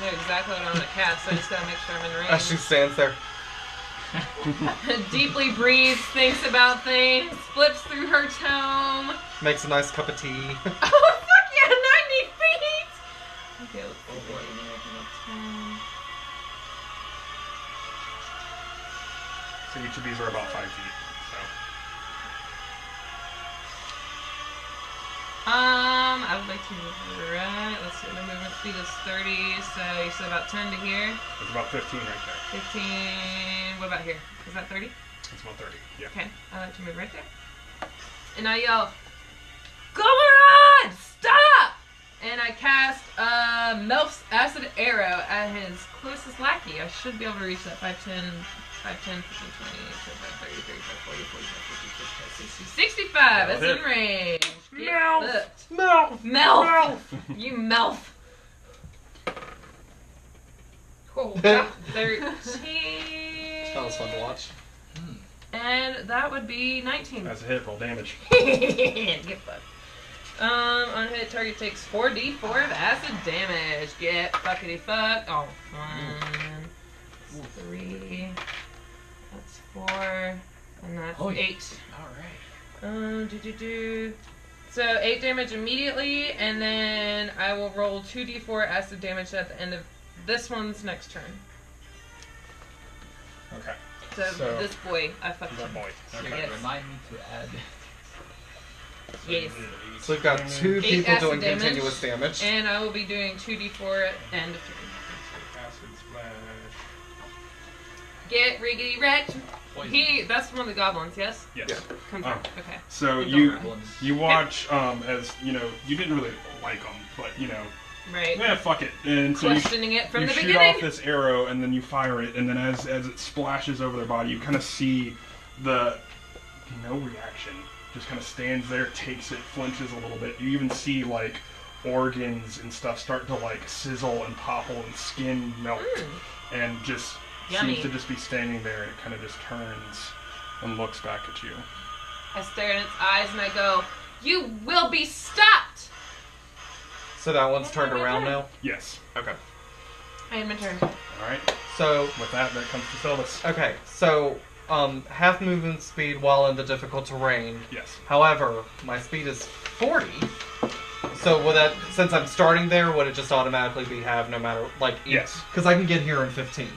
know exactly what I'm gonna cast, so I just gotta make sure I'm in range. As she stands there. Deeply breathes, thinks about things, flips through her tome. Makes a nice cup of tea. Oh, fuck yeah, 90 feet! Okay, let's see. 10. So each of these are about 5 feet. I would like to move right. Let's see, the movement speed is 30, so you said about 10 to here. It's about 15 right there. 15. What about here? Is that 30? It's about 30, yeah. Okay, I like to move right there. And I yell, Gomerod! Stop! And I cast Melf's Acid Arrow at his closest lackey. I should be able to reach that 5'10", 15, 20, 25, 30, 35, 40, 45, 50, 60, 65. That's in range. Melf! You Melf! Cool. 13. That was fun to watch. And that would be 19. That's a hit. Roll damage. Get fucked. On hit, target takes 4d4 of acid damage. Get fuckity fucked. Oh, 1, 3. That's 4. And that's 8. Alright. So 8 damage immediately, and then I will roll 2d4 acid damage at the end of this one's next turn. Okay. So this boy, I fucked That him. boy. Okay. Okay. Remind me to add. Yes. So we've got 2 8 people acid doing damage, continuous damage. And I will be doing 2d4 at end of turn. Acid splash. Get riggedy wrecked. Poison. That's one of the goblins, yes? Yes. Yeah. Confirm. Okay. So And you don't you watch as you know you didn't really like them, but you know Right. yeah fuck it, and so Questioning it from you the shoot beginning. off this arrow and then you fire it, and then as it splashes over their body, you kind of see the no reaction, just kind of stands there, takes it, flinches a little bit. You even see like organs and stuff start to like sizzle and popple and skin melt, and just Yummy. seems to just be standing there, and it kind of just turns and looks back at you. I stare in its eyes and I go, "You will be stopped!" So that one's turned around now? Yes. Okay. I end my turn. Alright. So, With that comes to Selvus. okay, so, half movement speed while in the difficult terrain. Yes. However, my speed is 40. So would that, since I'm starting there, would it just automatically be half no matter, like... Yes. Because I can get here in 15.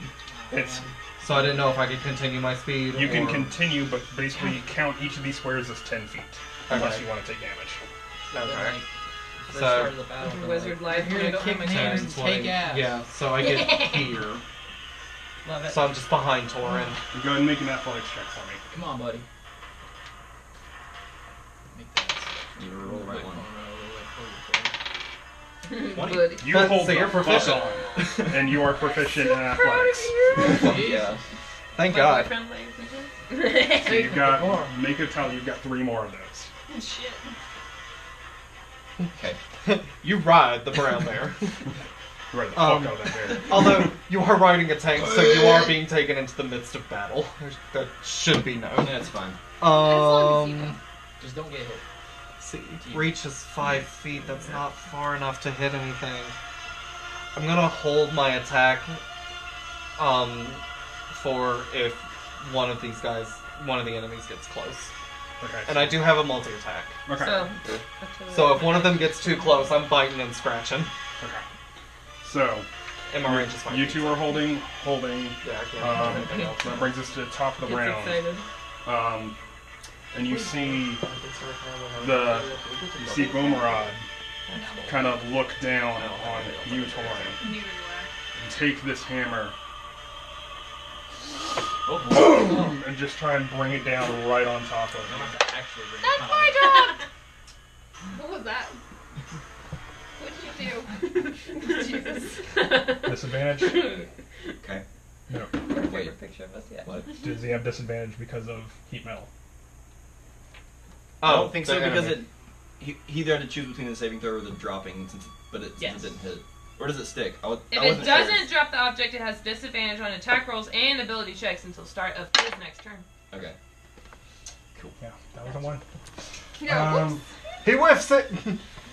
It's So I didn't know if I could continue my speed you can or- continue, but basically count each of these squares as 10 feet, unless Okay. you want to take damage. Then, Okay. like, first So- start of the battle, they're Wizard like, life. "You're here to I don't kick have my names turn. and take ass." Yeah, so I get here. Love it. So I'm just behind Torin. You go ahead and make an athletics check for me. Come on, buddy. Make that. You roll the right one. Buddy. You But- hold so the you're fuck proficient. on, and you are proficient in athletics. Yeah. Thank My God. boyfriend likes So it. you've got, make a tally, you've got 3 more of those. Shit. Okay. You ride the brown bear. Right, the fuck out of that bear. Although, you are riding a tank, so you are being taken into the midst of battle. That should be known. That's fine. long as you know. Just don't get hit. See, reach is 5 feet. That's not far enough to hit anything. I'm gonna hold my attack, for if one of these guys, one of the enemies gets close. Okay. And I do have a multi-attack. Okay. So So if one of them gets too close, I'm biting and scratching. Okay. So, And my range is 5 you feet. two are holding. Yeah, I can't do anything else. That brings us to the top of the gets round. excited. And you see Gomerod kind of look down on you, Torin, and take this hammer and just try and bring it down right on top of I you. have to actually bring That's it my down. dog! What was that? What did you do? Jesus. Disadvantage? Okay. No. Favorite picture of us yet. What? Does he have disadvantage because of heat metal? I don't think so the because enemy. he either had to choose between the saving throw or the dropping, since it Yes. didn't hit. Or does it stick? If I it wasn't sure. doesn't drop the object, it has disadvantage on attack rolls and ability checks until start of his next turn. Okay. Yeah, that was a 1. No, whoops. He whiffs it!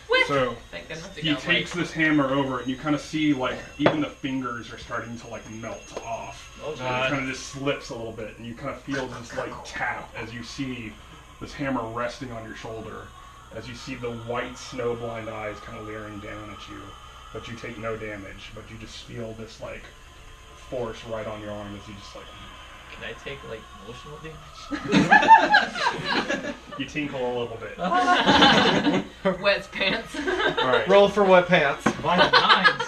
Whiff So Thank goodness. he takes this hammer over, and you kind of see like even the fingers are starting to like melt off. Oh, It God. kind of just slips a little bit, and you kind of feel this like tap as you see this hammer resting on your shoulder, as you see the white snowblind eyes kind of leering down at you, but you take no damage, but you just feel this like force right on your arm as you just like Can I take, like, emotional damage? you tinkle a little bit. Wet pants. All right. Roll for wet pants. Why the nines?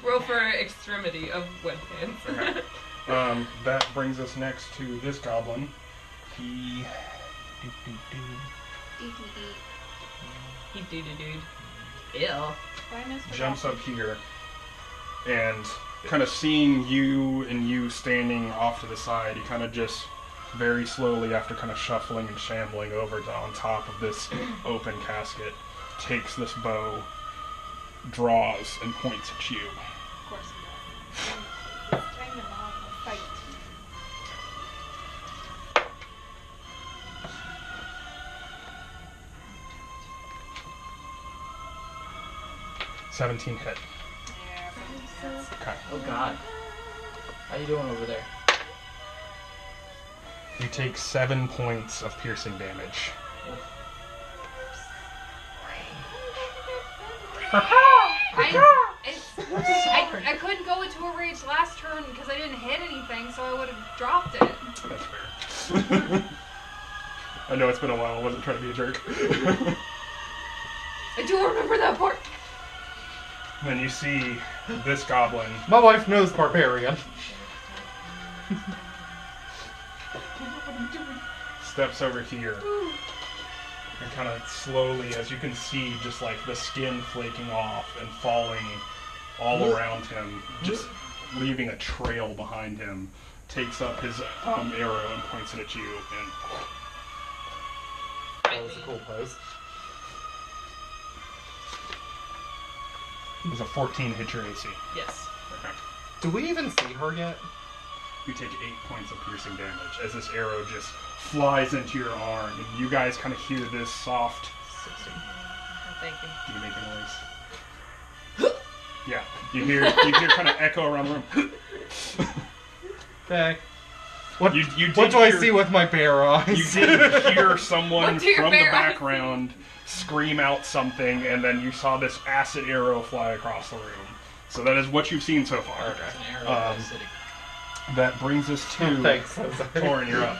Roll for extremity of wet pants. Okay. That brings us next to this goblin. He He dude. Ew. jumps up here and kind of seeing you and you standing off to the side, he kind of just very slowly, after kind of shuffling and shambling over to on top of this open casket, takes this bow, draws, and points at you. Of course he does. He's trying to fight. 17 hit. Yeah, but he hits. Okay. Oh, God. How you doing over there? You take 7 points of piercing damage. I couldn't go into a rage last turn because I didn't hit anything, so I would have dropped it. That's fair. I know it's been a while. I wasn't trying to be a jerk. I do remember that part. Then you see this goblin. My wife knows barbarian. Steps over here and kind of slowly, as you can see, just like the skin flaking off and falling all around him, just leaving a trail behind him, takes up his arrow and points it at you. And That was a cool pose. there's a 14 hit your AC. Yes. Okay. Do we even see her yet? You take 8 points of piercing damage as this arrow just flies into your arm, and you guys kind of hear this soft. Thank you. Do you make a noise? Yeah, you hear kind of echo around the room. Okay. What You what did do I hear- see with my bare eyes? You did hear someone What do your from the bare eyes background scream out something, and then you saw this acid arrow fly across the room. So that is what you've seen so far. Okay. It's an arrow Um, acidic. That brings us to Thanks. I'm sorry. Torin, you're up.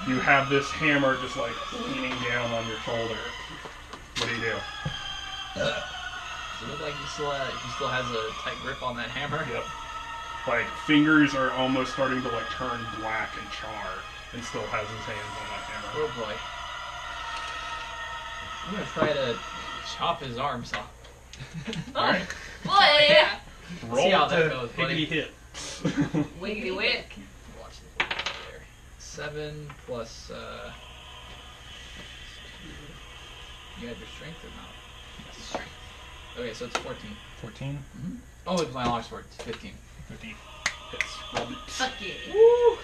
You have this hammer just like leaning down on your shoulder. What do you do? Does it look like he still has a tight grip on that hammer? Yep. Like fingers are almost starting to like turn black and char, and still has his hands on that hammer. Oh boy. I'm gonna try to chop his arms off. Alright. Boy! Roll See how that to goes, buddy. higgity hit. Wiggity wick. Watch the there. 7 plus you had your strength or not? Yes, strength. Okay, so it's 14. 14. Oh, it's my long sword. It's 15. 15. Hits. Roll it. Fuck yeah. Woo!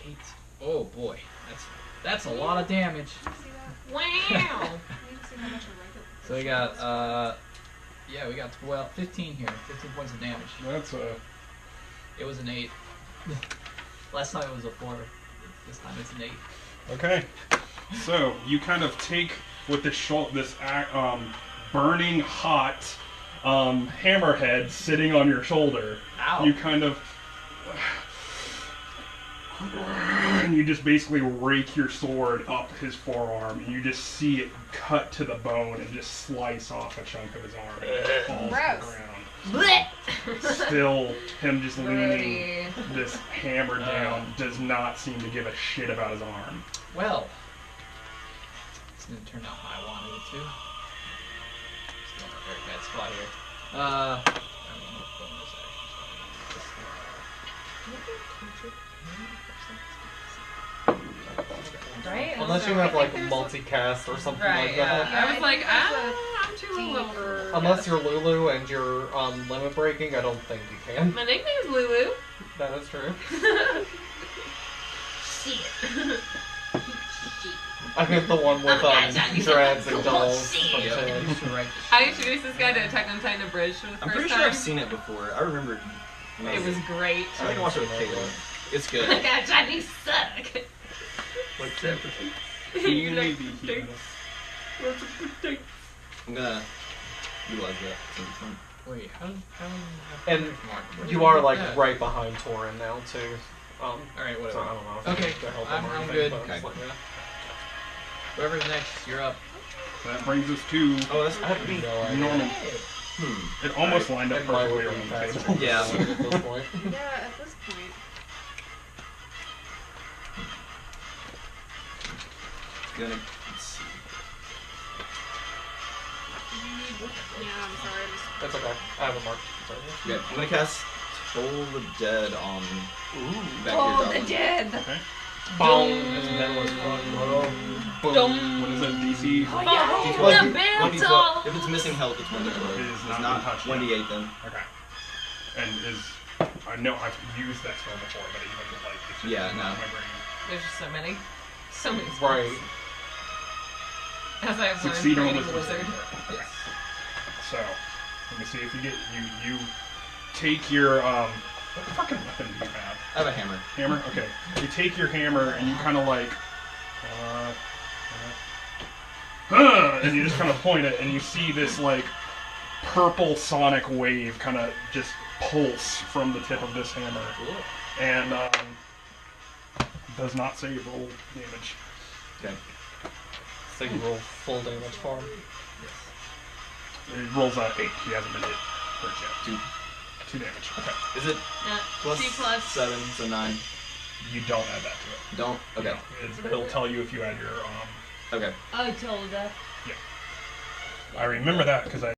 8. Oh boy, that's a lot of damage. See that? Wow. I need to see how much a regular. So we got yeah, we got 15 here. 15 points of damage. That's It was an 8. Last time it was a 4. This time it's an 8. okay. So you kind of take with this burning hot hammerhead sitting on your shoulder. Ow. You kind of and you just basically rake your sword up his forearm, and you just see it cut to the bone and just slice off a chunk of his arm and it falls to Gross. the ground. Still, him just leaning Grody. this hammer down does not seem to give a shit about his arm. Well, this didn't turn out how I wanted it to. Still in a very bad spot here. I don't know what bonus Right? Unless you have like multicast or something Right, like yeah. that. I was like, Yeah, I'm too low for... Unless you're Lulu and you're limit breaking, I don't think you can. My nickname's Lulu. That is true. Shit. I meant the one with dreads and dolls. Yep. I used to write this I shit. introduced this guy to Attack on Titan Abridged for the I'm first pretty time. sure I've seen it before. I remember. It was great. I think I watched it with Caleb. It's good. Oh my god, Chinese suck. Like that. You know, Maybe he they- has. I'm gonna utilize that. It's gonna be fun. Wait, how And Mark, you are like right behind Torin now too. Alright, So whatever. I don't know. If Okay, you need to help I'm him or anything, good. but it's Okay. like, Whoever's next, you're up. That brings us to Oh, that's I have no idea. Norman. Hmm. It almost lined up It might perfectly look around the fast. table. Yeah. At this point. Yeah, at this point. Gonna. Let's see. Yeah, I'm sorry. That's okay. I have a mark. Sorry. Okay, I'm gonna cast Toll the Dead on back Oh, here. the Goblin. dead. Okay. Boom. That's metal as fuck, bro. What is that, DC? Oh, yeah, Well, the 1d12. mantle. If it's missing health, it's 1d12. It is It's not not touched 1d8 then. Okay. And is I know I've used that spell before, but even like it's just Yeah, not no. in my brain. There's just so many. So many spells. Right. As I have learned Succeed on creating this a wizard. Okay. So let me see if you get you take your what fucking weapon do you have? I have a hammer. Hammer? Okay. You take your hammer and you kind of like, and you just kind of point it, and you see this like purple sonic wave kind of just pulse from the tip of this hammer, and does not save roll damage. Okay. So you roll full damage for him. It rolls a 8. He hasn't been hit first yet. 2 damage. Okay. Is it plus 2 plus 7, so 9? You don't add that to it. Don't? Okay. It'll tell you if you add your Okay. I told her. I remember that because I